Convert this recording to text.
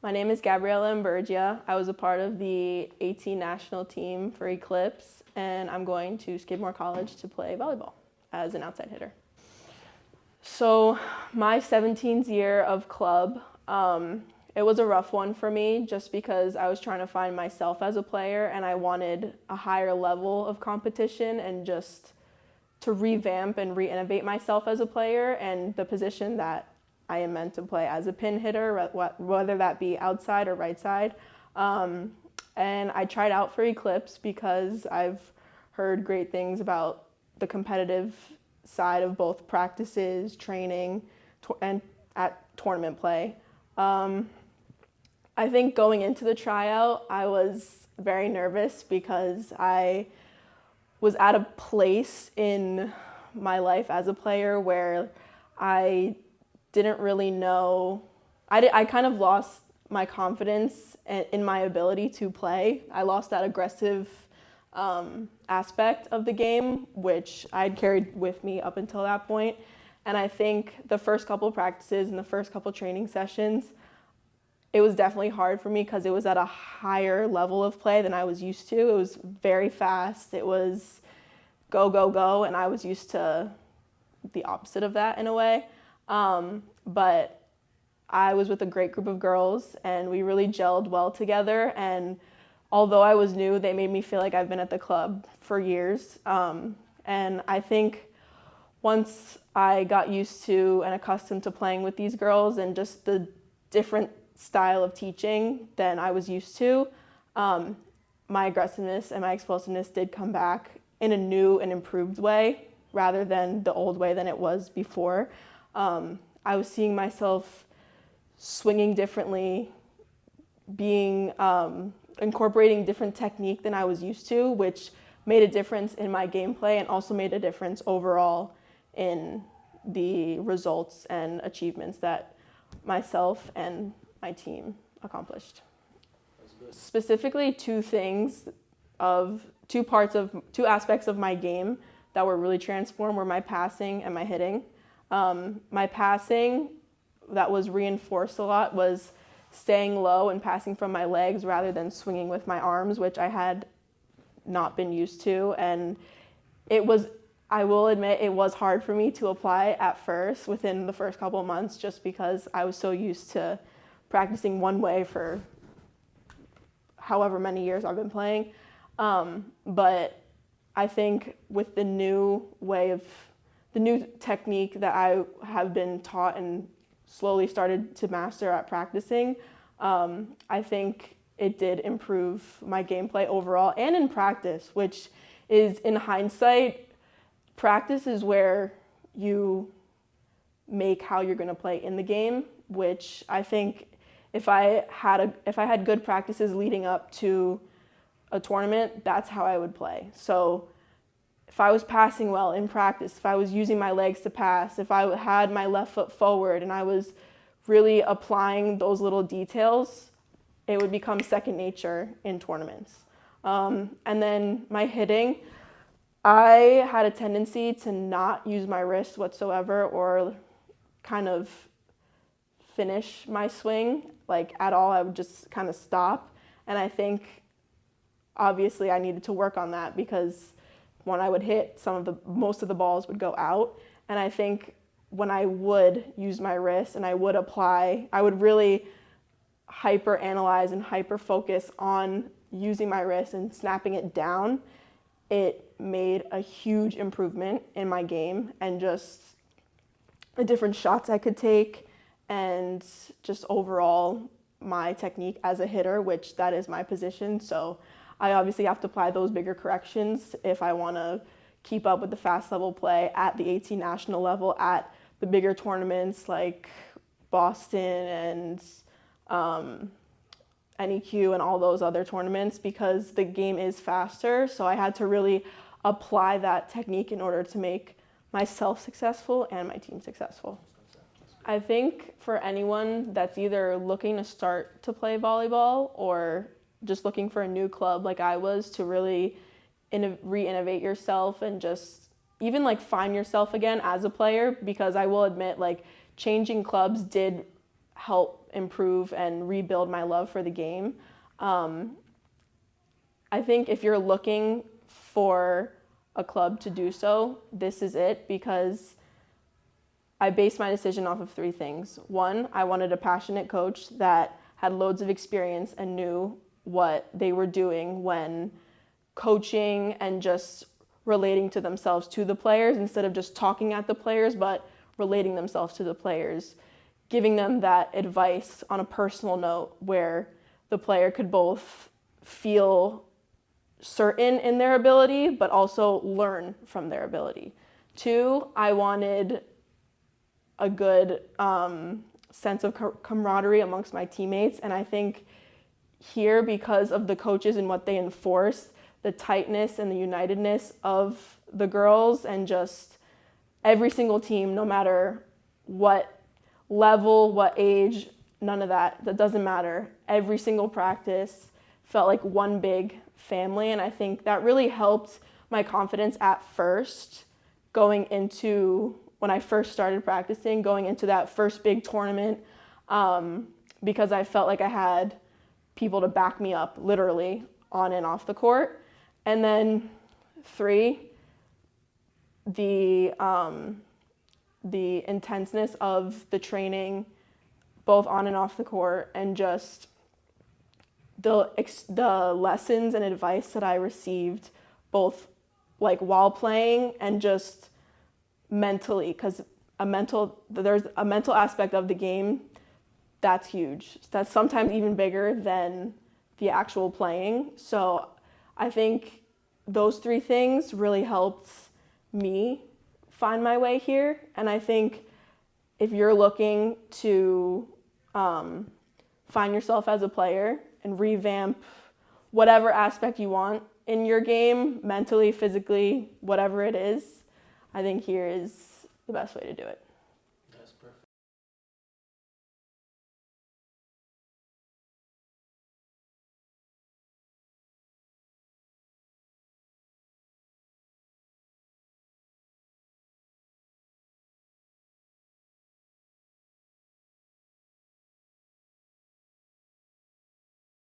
My name is Gabriella and I was a part of the 18 national team for Eclipse, and I'm going to Skidmore College to play volleyball as an outside hitter. So my 17th year of club, it was a rough one for me just because I was trying to find myself as a player and I wanted a higher level of competition and just to revamp and re-innovate myself as a player and the position that I am meant to play as a pin hitter, whether that be outside or right side. And I tried out for Eclipse because I've heard great things about the competitive side of both practices, training, and at tournament play. I think going into the tryout, I was very nervous because I was at a place in my life as a player where I didn't really know. I kind of lost my confidence in my ability to play. I lost that aggressive aspect of the game, which I'd carried with me up until that point. And I think the first couple practices and the first couple training sessions, it was definitely hard for me because it was at a higher level of play than I was used to. It was very fast. It was go, go, go, and I was used to the opposite of that in a way. But I was with a great group of girls, and we really gelled well together. And although I was new, they made me feel like I've been at the club for years. And I think once I got used to and accustomed to playing with these girls and just the different style of teaching than I was used to, my aggressiveness and my explosiveness did come back in a new and improved way rather than the old way than it was before. I was seeing myself swinging differently, incorporating different technique than I was used to, which made a difference in my gameplay and also made a difference overall in the results and achievements that myself and my team accomplished. Specifically, two aspects of my game that were really transformed were my passing and my hitting. My passing that was reinforced a lot was staying low and passing from my legs rather than swinging with my arms, which I had not been used to. And I will admit, it was hard for me to apply at first within the first couple of months just because I was so used to practicing one way for however many years I've been playing. But I think with the new technique that I have been taught and slowly started to master at practicing, I think it did improve my gameplay overall and in practice, which is, in hindsight, practice is where you make how you're going to play in the game, which I think if I had good practices leading up to a tournament, that's how I would play. So if I was passing well in practice, if I was using my legs to pass, if I had my left foot forward and I was really applying those little details, it would become second nature in tournaments. And then my hitting, I had a tendency to not use my wrist whatsoever or kind of finish my swing like at all. I would just kind of stop. And I think obviously I needed to work on that because when I would hit, most of the balls would go out. And I think when I would use my wrist and I would apply, I would really hyper analyze and hyper focus on using my wrist and snapping it down. It made a huge improvement in my game and just the different shots I could take and just overall my technique as a hitter, which that is my position. So I obviously have to apply those bigger corrections if I want to keep up with the fast level play at the 18 national level at the bigger tournaments like Boston and NEQ and all those other tournaments, because the game is faster. So I had to really apply that technique in order to make myself successful and my team successful. I think for anyone that's either looking to start to play volleyball or just looking for a new club like I was to really re-innovate yourself and just even like find yourself again as a player, because I will admit like changing clubs did help improve and rebuild my love for the game. I think if you're looking for a club to do so, this is it, because I based my decision off of 3 things. 1, I wanted a passionate coach that had loads of experience and knew what they were doing when coaching and just relating to themselves to the players, instead of just talking at the players, but relating themselves to the players, giving them that advice on a personal note where the player could both feel certain in their ability, but also learn from their ability. 2, I wanted a good sense of camaraderie amongst my teammates. And I think here, because of the coaches and what they enforce, the tightness and the unitedness of the girls, and just every single team, no matter what level, what age, none of that doesn't matter. Every single practice felt like one big family. And I think that really helped my confidence at first, going into when I first started practicing, going into that first big tournament, because I felt like I had people to back me up, literally, on and off the court. And then 3, the intenseness of the training, both on and off the court, and just the lessons and advice that I received, both like while playing and just mentally, because there's a mental aspect of the game that's huge. That's sometimes even bigger than the actual playing. So I think those 3 things really helped me find my way here. And I think if you're looking to find yourself as a player and revamp whatever aspect you want in your game, mentally, physically, whatever it is, I think here is the best way to do it.